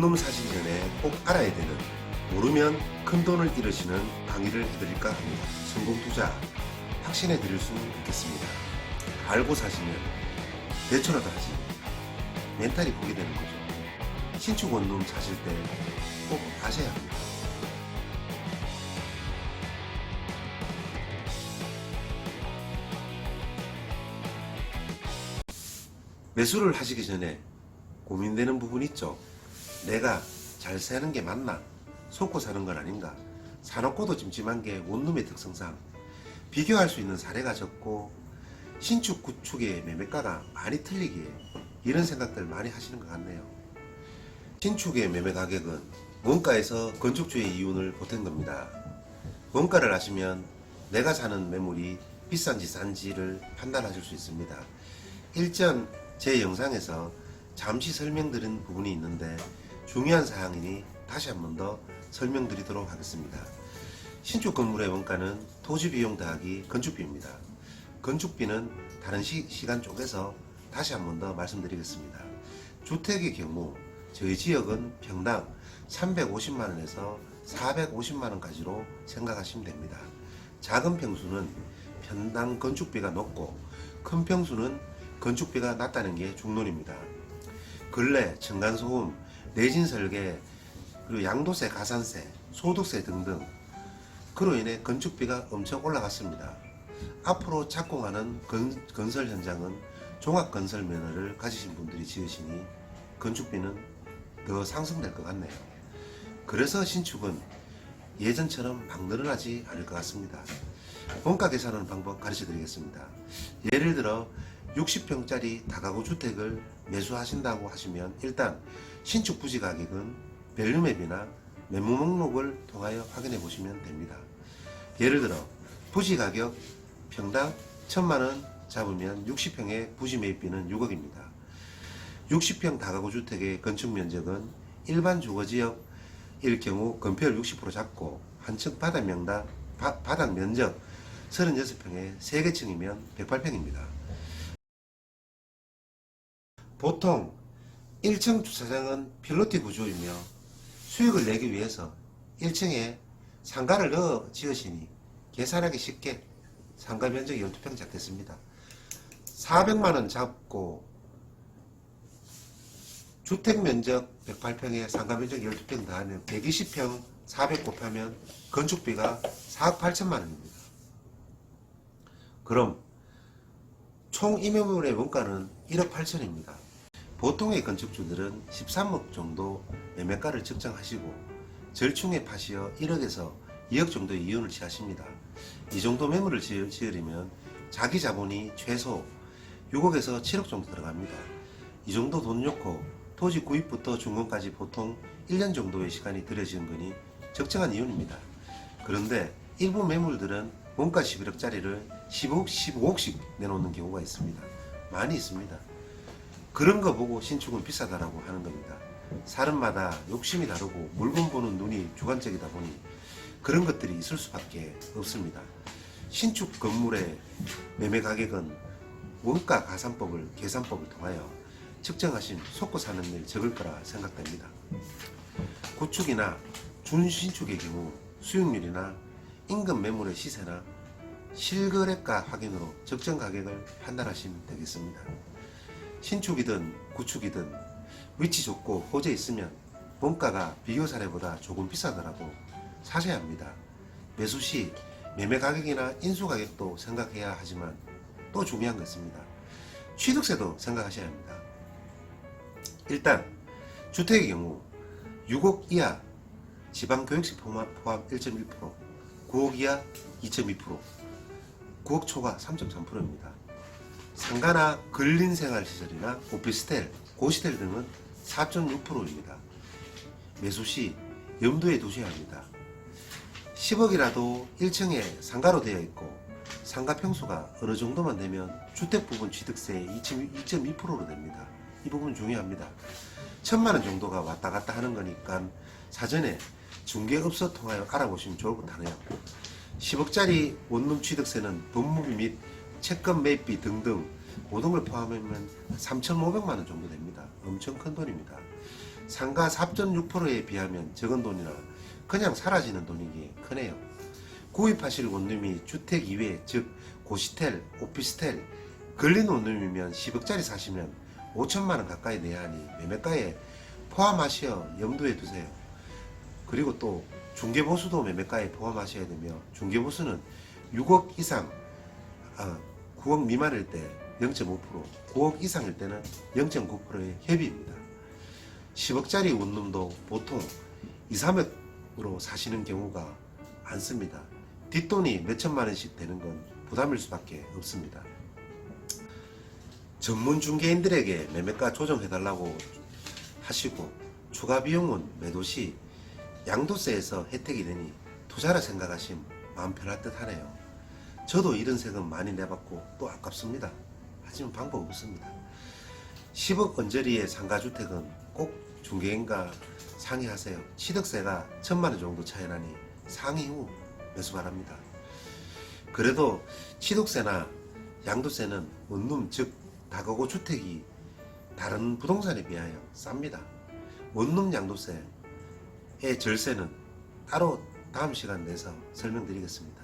원룸 사시기 전에 꼭 알아야 되는, 모르면 큰 돈을 잃으시는 강의를 해드릴까 합니다. 성공 투자 확신해 드릴 수 있겠습니다. 알고 사시면 대출라도 하지 멘탈이 보게 되는 거죠. 신축 원룸 사실 때 꼭 아셔야 합니다. 매수를 하시기 전에 고민되는 부분 있죠. 내가 잘 사는 게 맞나? 속고 사는 건 아닌가? 사놓고도 찜찜한 게 원룸의 특성상 비교할 수 있는 사례가 적고 신축, 구축의 매매가가 많이 틀리기에 이런 생각들 많이 하시는 것 같네요. 신축의 매매 가격은 원가에서 건축주의 이윤을 보탠 겁니다. 원가를 아시면 내가 사는 매물이 비싼지 싼지를 판단하실 수 있습니다. 일전 제 영상에서 잠시 설명드린 부분이 있는데 중요한 사항이니 다시 한 번 더 설명드리도록 하겠습니다. 신축 건물의 원가는 토지 비용 더하기 건축비입니다. 건축비는 다른 시간 쪽에서 다시 한 번 더 말씀드리겠습니다. 주택의 경우 저희 지역은 평당 350만원에서 450만원까지로 생각하시면 됩니다. 작은 평수는 평당 건축비가 높고 큰 평수는 건축비가 낮다는 게 중론입니다. 근래 층간소음, 내진 설계, 그리고 양도세, 가산세, 소득세 등등 그로 인해 건축비가 엄청 올라갔습니다. 앞으로 착공하는 건설 현장은 종합건설 면허를 가지신 분들이 지으시니 건축비는 더 상승될 것 같네요. 그래서 신축은 예전처럼 막 늘어나지 않을 것 같습니다. 원가 계산하는 방법 가르쳐 드리겠습니다. 예를 들어 60평짜리 다가구 주택을 매수하신다고 하시면 일단 신축 부지 가격은 밸류맵이나 매물 목록을 통하여 확인해 보시면 됩니다. 예를 들어 부지 가격 평당 1000만원 잡으면 60평의 부지 매입비는 6억입니다. 60평 다가구 주택의 건축 면적은 일반 주거지역일 경우 건폐율 60% 잡고 한층 바닥 면적 36평에 3개 층이면 108평입니다. 보통 1층 주차장은 필로티 구조이며 수익을 내기 위해서 1층에 상가를 넣어 지으시니 계산하기 쉽게 상가 면적이 12평 잡겠습니다. 400만원 잡고 주택 면적 108평에 상가 면적 12평 더하면 120평 400 곱하면 건축비가 4억 8천만원입니다. 그럼 총 이 매물의 원가는 1억 8천입니다. 보통의 건축주들은 13억 정도 매매가를 책정하시고 절충에 파시어 1억에서 2억 정도의 이윤을 취하십니다. 이 정도 매물을 지으려면 자기 자본이 최소 6억에서 7억 정도 들어갑니다. 이 정도 돈 넣고 토지 구입부터 준공까지 보통 1년 정도의 시간이 들여지는 거니 적정한 이윤입니다. 그런데 일부 매물들은 원가 11억짜리를 10억, 15억씩 내놓는 경우가 있습니다. 많이 있습니다. 그런 거 보고 신축은 비싸다라고 하는 겁니다. 사람마다 욕심이 다르고 물건 보는 눈이 주관적이다 보니 그런 것들이 있을 수밖에 없습니다. 신축 건물의 매매 가격은 원가 가산법을 계산법을 통하여 측정하신 속고 사는 일 적을 거라 생각됩니다. 구축이나 준신축의 경우 수익률이나 임금 매물의 시세나 실거래가 확인으로 적정 가격을 판단하시면 되겠습니다. 신축이든 구축이든 위치 좋고 호재 있으면 원가가 비교 사례보다 조금 비싸더라도 사셔야 합니다. 매수 시 매매 가격이나 인수 가격도 생각해야 하지만 또 중요한 거 있습니다. 취득세도 생각하셔야 합니다. 일단 주택의 경우 6억 이하 지방교육세 포함 1.1%, 9억 이하 2.2%, 9억 초과 3.3%입니다. 상가나 근린생활시설이나 오피스텔, 고시텔 등은 4.6%입니다. 매수 시 염두에 두셔야 합니다. 10억이라도 1층에 상가로 되어 있고 상가 평수가 어느 정도만 되면 주택 부분 취득세 2.2%로 됩니다. 이 부분 중요합니다. 1000만원 정도가 왔다 갔다 하는 거니까 사전에 중개업소 통하여 알아보시면 좋을 것 같네요. 10억짜리 원룸 취득세는 법무비 및 채권 매입비 등등 모든 걸 포함하면 3,500만원 정도 됩니다. 엄청 큰 돈입니다. 상가 4.6%에 비하면 적은 돈이나 그냥 사라지는 돈이기에 크네요. 구입하실 원룸이 주택 이외, 즉 고시텔, 오피스텔, 걸린 원룸이면 10억짜리 사시면 5천만원 가까이 내야 하니 매매가에 포함하시어 염두에 두세요. 그리고 또 중개보수도 매매가에 포함하셔야 되며, 중개보수는 6억 이상, 9억 미만일 때 0.5%, 9억 이상일 때는 0.9%의 협의입니다. 10억짜리 원룸도 보통 2, 3억으로 사시는 경우가 많습니다. 뒷돈이 몇천만 원씩 되는 건 부담일 수밖에 없습니다. 전문 중개인들에게 매매가 조정해달라고 하시고 추가 비용은 매도 시 양도세에서 혜택이 되니 투자라 생각하시면 마음 편할 듯 하네요. 저도 이런 세금 많이 내봤고 또 아깝습니다. 하지만 방법 없습니다. 10억 언저리의 상가주택은 꼭 중개인과 상의하세요. 취득세가 1,000만원 정도 차이 나니 상의 후 매수 바랍니다. 그래도 취득세나 양도세는 원룸 즉 다가구 주택이 다른 부동산에 비하여 쌉니다. 원룸 양도세의 절세는 따로 다음 시간 내서 설명드리겠습니다.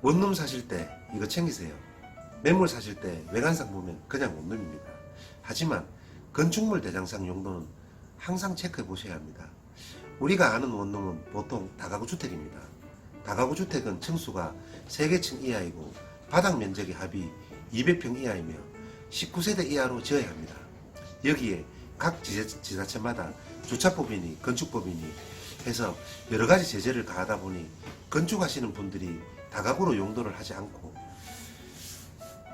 원룸 사실 때 이거 챙기세요. 매물 사실 때 외관상 보면 그냥 원룸입니다. 하지만 건축물 대장상 용도는 항상 체크해 보셔야 합니다. 우리가 아는 원룸은 보통 다가구 주택입니다. 다가구 주택은 층수가 3개층 이하이고 바닥 면적의 합이 200평 이하이며 19세대 이하로 지어야 합니다. 여기에 각 지자체마다 주차법이니 건축법이니 해서 여러가지 제재를 가하다 보니 건축하시는 분들이 다가구로 용도를 하지 않고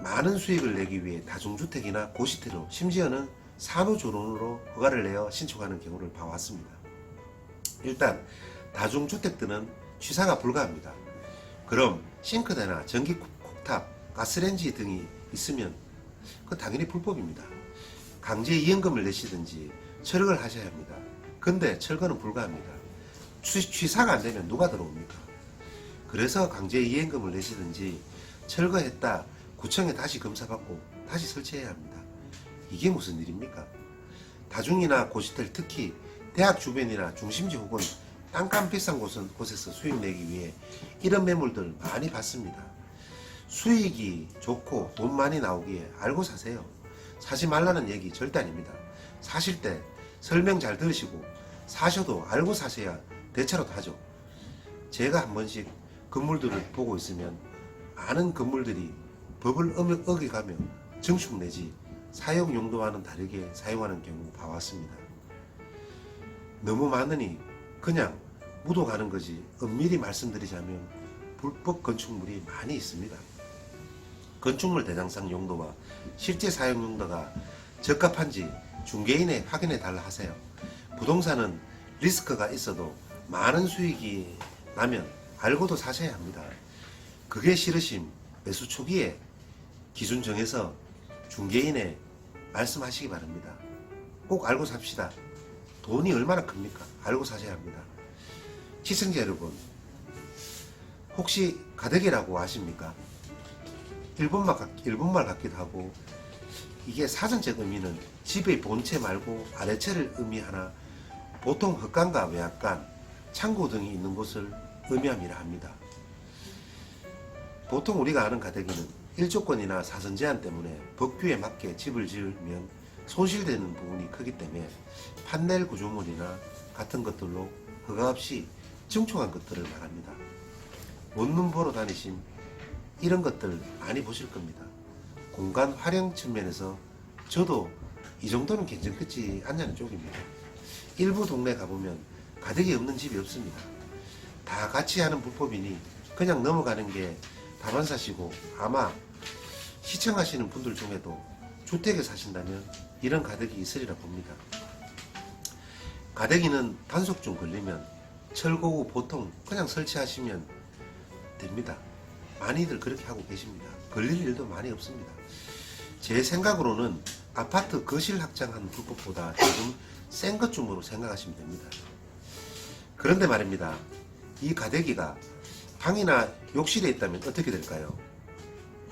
많은 수익을 내기 위해 다중주택이나 고시텔로, 심지어는 산후조론으로 허가를 내어 신축하는 경우를 봐왔습니다. 일단 다중주택들은 취사가 불가합니다. 그럼 싱크대나 전기 콕탑, 가스레인지 등이 있으면 그 당연히 불법입니다. 강제 이연금을 내시든지 철거를 하셔야 합니다. 근데 철거는 불가합니다. 취사가 안 되면 누가 들어옵니까? 그래서 강제 이행금을 내시든지 철거했다 구청에 다시 검사받고 다시 설치해야 합니다. 이게 무슨 일입니까? 다중이나 고시텔, 특히 대학 주변이나 중심지 혹은 땅값 비싼 곳에서 수익 내기 위해 이런 매물들 많이 받습니다. 수익이 좋고 돈 많이 나오기에 알고 사세요. 사지 말라는 얘기 절대 아닙니다. 사실 때 설명 잘 들으시고 사셔도 알고 사셔야 대차로도 하죠. 제가 한 번씩 건물들을 보고 있으면 아는 건물들이 법을 어겨가며 증축 내지 사용 용도와는 다르게 사용하는 경우 봐왔습니다. 너무 많으니 그냥 묻어가는 거지 엄밀히 말씀드리자면 불법 건축물이 많이 있습니다. 건축물 대장상 용도와 실제 사용 용도가 적합한지 중개인에 확인해 달라 하세요. 부동산은 리스크가 있어도 많은 수익이 나면 알고도 사셔야 합니다. 그게 싫으심 매수 초기에 기준 정해서 중개인에 말씀하시기 바랍니다. 꼭 알고 삽시다. 돈이 얼마나 큽니까? 알고 사셔야 합니다. 시청자 여러분, 혹시 가덕이라고 아십니까? 일본말 같기도 하고, 이게 사전적 의미는 집의 본체 말고 아래체를 의미하나 보통 헛간과 외압간, 창고 등이 있는 곳을 의미함이라 합니다. 보통 우리가 아는 가덕이는 일조권이나 사선 제한 때문에 법규에 맞게 집을 지으면 손실되는 부분이 크기 때문에 판넬 구조물이나 같은 것들로 허가 없이 증축한 것들을 말합니다. 원룸 보러 다니신 이런 것들 많이 보실 겁니다. 공간 활용 측면에서 저도 이 정도는 괜찮겠지 않냐는 쪽입니다. 일부 동네 가보면 가덕이 없는 집이 없습니다. 다 같이 하는 불법이니 그냥 넘어가는 게 다반사시고, 아마 시청하시는 분들 중에도 주택에 사신다면 이런 가덕이 있으리라 봅니다. 가덕이는 단속중 걸리면 철거 후 보통 그냥 설치하시면 됩니다. 많이들 그렇게 하고 계십니다. 걸릴 일도 많이 없습니다. 제 생각으로는 아파트 거실 확장한 불법보다 조금 센 것쯤으로 생각하시면 됩니다. 그런데 말입니다. 이 가대기가 방이나 욕실에 있다면 어떻게 될까요?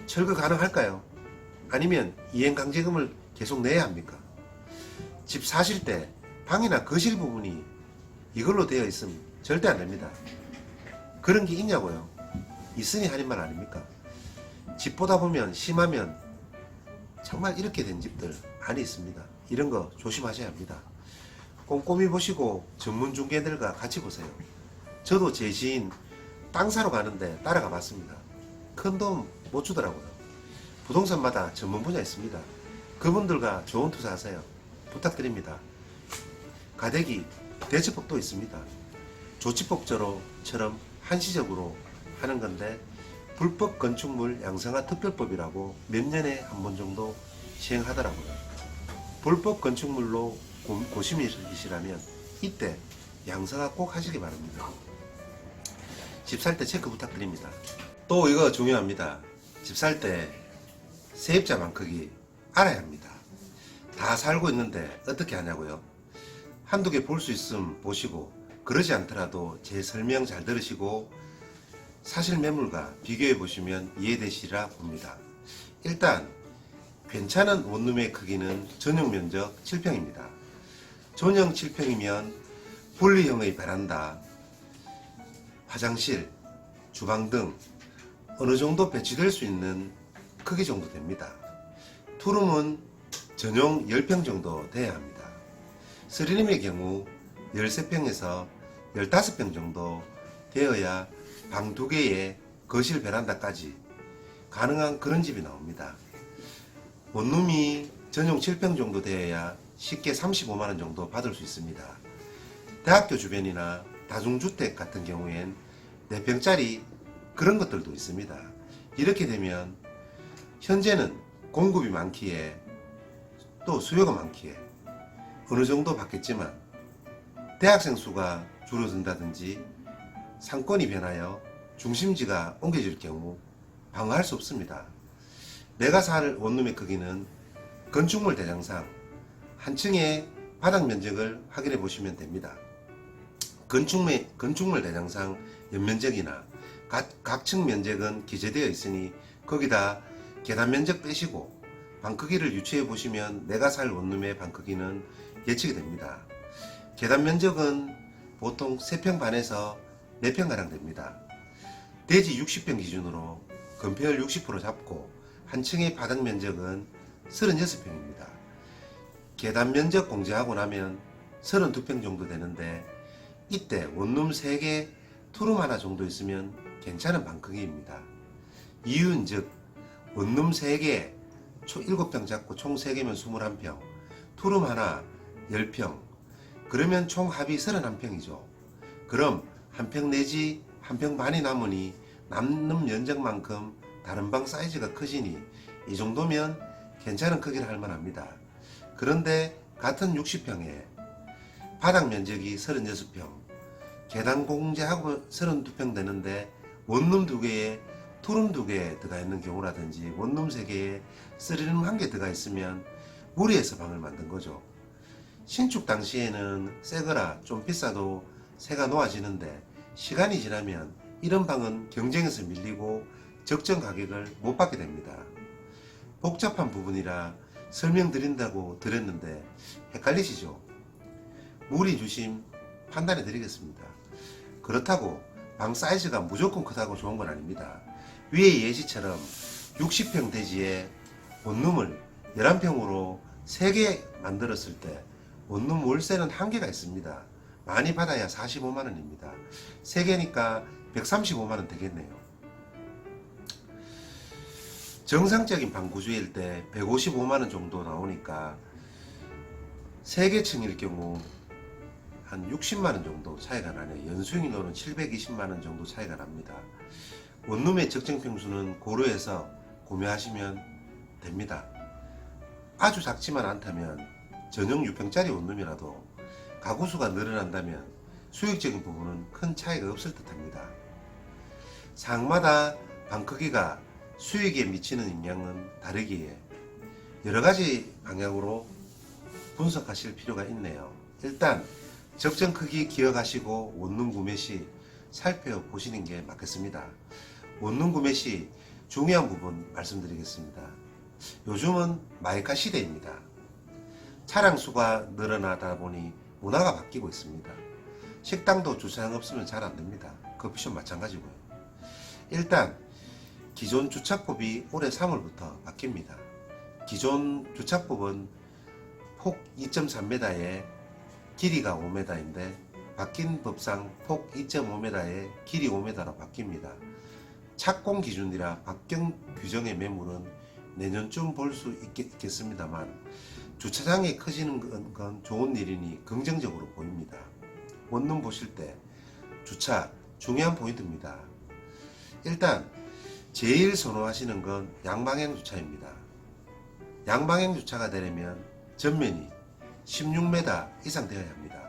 철거 가능할까요? 아니면 이행강제금을 계속 내야 합니까? 집 사실 때 방이나 거실 부분이 이걸로 되어 있으면 절대 안 됩니다. 그런 게 있냐고요? 있으니 하는 말 아닙니까? 집 보다 보면 심하면 정말 이렇게 된 집들 많이 있습니다. 이런 거 조심하셔야 합니다. 꼼꼼히 보시고 전문 중개들과 같이 보세요. 저도 제 지인 땅 사러 가는데 따라가 봤습니다. 큰 돈 못 주더라고요. 부동산마다 전문 분야 있습니다. 그분들과 좋은 투자하세요. 부탁드립니다. 가대기 대처법도 있습니다. 조치법처럼 한시적으로 하는 건데 불법 건축물 양성화 특별법이라고 몇 년에 한 번 정도 시행하더라고요. 불법 건축물로 고심이시라면 이때 양성화 꼭 하시기 바랍니다. 집 살 때 체크 부탁드립니다. 또 이거 중요합니다. 집 살 때 세입자 방 크기 알아야 합니다. 다 살고 있는데 어떻게 하냐고요? 한두 개 볼 수 있으면 보시고, 그러지 않더라도 제 설명 잘 들으시고 사실 매물과 비교해 보시면 이해되시리라 봅니다. 일단 괜찮은 원룸의 크기는 전용 면적 7평입니다. 전용 7평이면 분리형의 베란다, 화장실, 주방 등 어느 정도 배치될 수 있는 크기 정도 됩니다. 투룸은 전용 10평 정도 돼야 합니다. 3룸의 경우 13평에서 15평 정도 되어야 방 2개에 거실 베란다까지 가능한 그런 집이 나옵니다. 원룸이 전용 7평 정도 되어야 쉽게 35만원 정도 받을 수 있습니다. 대학교 주변이나 다중주택 같은 경우엔 4평짜리 그런 것들도 있습니다. 이렇게 되면 현재는 공급이 많기에 또 수요가 많기에 어느 정도 받겠지만 대학생 수가 줄어든다든지 상권이 변하여 중심지가 옮겨질 경우 방어할 수 없습니다. 내가 살 원룸의 크기는 건축물 대장상 한 층의 바닥 면적을 확인해 보시면 됩니다. 건축물 대장상 연면적이나 각 층 면적은 기재되어 있으니 거기다 계단 면적 빼시고 방 크기를 유추해 보시면 내가 살 원룸의 방 크기는 예측이 됩니다. 계단 면적은 보통 3평 반에서 4평가량 됩니다. 대지 60평 기준으로 건폐율 60% 잡고 한 층의 바닥 면적은 36평입니다. 계단 면적 공제하고 나면 32평 정도 되는데 이때 원룸 3개, 투룸 하나 정도 있으면 괜찮은 방 크기입니다. 이유는 즉 원룸 3개, 7평 잡고 총 3개면 21평, 투룸 하나 10평, 그러면 총 합이 31평이죠. 그럼 한 평 내지 한 평 반이 남으니 남는 면적만큼 다른 방 사이즈가 커지니 이 정도면 괜찮은 크기를 할 만합니다. 그런데 같은 60평에 바닥 면적이 36평, 계단 공제하고 32평 되는데 원룸 2개에 투룸 2개 들어가 있는 경우라든지 원룸 3개에 3룸 1개 들어가 있으면 무리해서 방을 만든 거죠. 신축 당시에는 새거라 좀 비싸도 새가 놓아지는데 시간이 지나면 이런 방은 경쟁에서 밀리고 적정 가격을 못 받게 됩니다. 복잡한 부분이라 설명드린다고 드렸는데 헷갈리시죠? 무리 주심 판단해 드리겠습니다. 그렇다고 방 사이즈가 무조건 크다고 좋은 건 아닙니다. 위의 예시처럼 60평 대지에 원룸을 11평으로 3개 만들었을 때 원룸 월세는 한계가 있습니다. 많이 받아야 45만원입니다. 3개니까 135만원 되겠네요. 정상적인 방 구조일 때 155만원 정도 나오니까 3개 층일 경우 한 60만원 정도 차이가 나네요. 연수익료는 720만원 정도 차이가 납니다. 원룸의 적정 평수는 고려해서 구매하시면 됩니다. 아주 작지만 않다면 전용 6평짜리 원룸이라도 가구수가 늘어난다면 수익적인 부분은 큰 차이가 없을 듯 합니다. 상마다 방 크기가 수익에 미치는 영향은 다르기에 여러가지 방향으로 분석하실 필요가 있네요. 일단 적정 크기 기억하시고 원룸 구매 시 살펴보시는 게 맞겠습니다. 원룸 구매 시 중요한 부분 말씀드리겠습니다. 요즘은 마이카 시대입니다. 차량 수가 늘어나다 보니 문화가 바뀌고 있습니다. 식당도 주차장 없으면 잘 안됩니다. 커피숍 마찬가지고요. 일단 기존 주차법이 올해 3월부터 바뀝니다. 기존 주차법은 폭 2.3m에 길이가 5m인데 바뀐 법상 폭 2.5m에 길이 5m로 바뀝니다. 착공 기준이라 박경 규정의 매물은 내년쯤 볼 수 있겠습니다만 주차장이 커지는 건 좋은 일이니 긍정적으로 보입니다. 원룸 보실 때 주차 중요한 포인트입니다. 일단 제일 선호하시는 건 양방향 주차입니다. 양방향 주차가 되려면 전면이 16m 이상 되어야 합니다.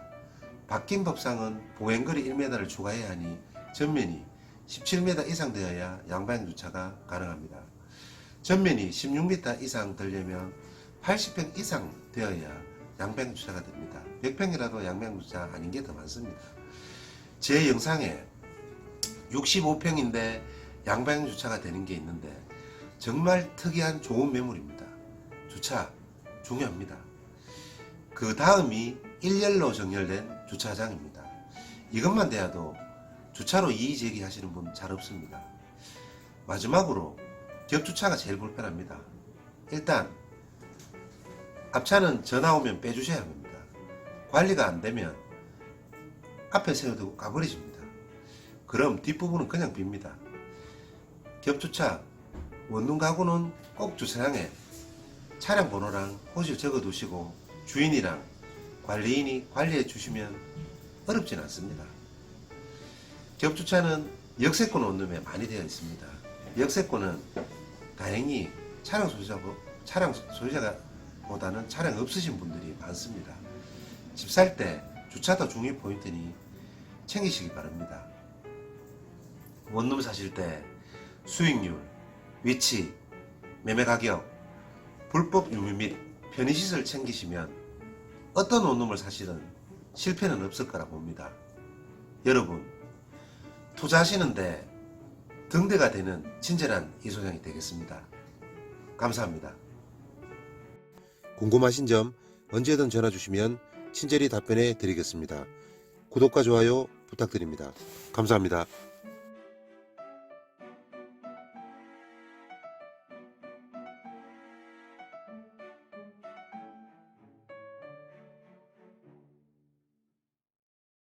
바뀐 법상은 보행거리 1m를 추가해야 하니 전면이 17m 이상 되어야 양방향 주차가 가능합니다. 전면이 16m 이상 되려면 80평 이상 되어야 양방향 주차가 됩니다. 100평이라도 양방향 주차 아닌 게 더 많습니다. 제 영상에 65평인데 양방향 주차가 되는 게 있는데 정말 특이한 좋은 매물입니다. 주차 중요합니다. 그 다음이 일렬로 정렬된 주차장입니다. 이것만 돼도 주차로 이의제기 하시는 분 잘 없습니다. 마지막으로 격주차가 제일 불편합니다. 일단 앞차는 전화 오면 빼주셔야 합니다. 관리가 안되면 앞에 세워두고 가버리십니다. 그럼 뒷부분은 그냥 빕니다. 격주차 원룸 가구는 꼭 주차장에 차량 번호랑 호시 적어두시고 주인이랑 관리인이 관리해 주시면 어렵진 않습니다. 격주차는 역세권 원룸에 많이 되어 있습니다. 역세권은 다행히 차량 소유자보다는 차량 없으신 분들이 많습니다. 집 살 때 주차도 중요 포인트니 챙기시기 바랍니다. 원룸 사실 때 수익률, 위치, 매매 가격, 불법 유무 및 편의시설 챙기시면 어떤 원룸을 사실은 실패는 없을 거라 봅니다. 여러분, 투자하시는데 등대가 되는 친절한 이소장이 되겠습니다. 감사합니다. 궁금하신 점 언제든 전화 주시면 친절히 답변해 드리겠습니다. 구독과 좋아요 부탁드립니다. 감사합니다.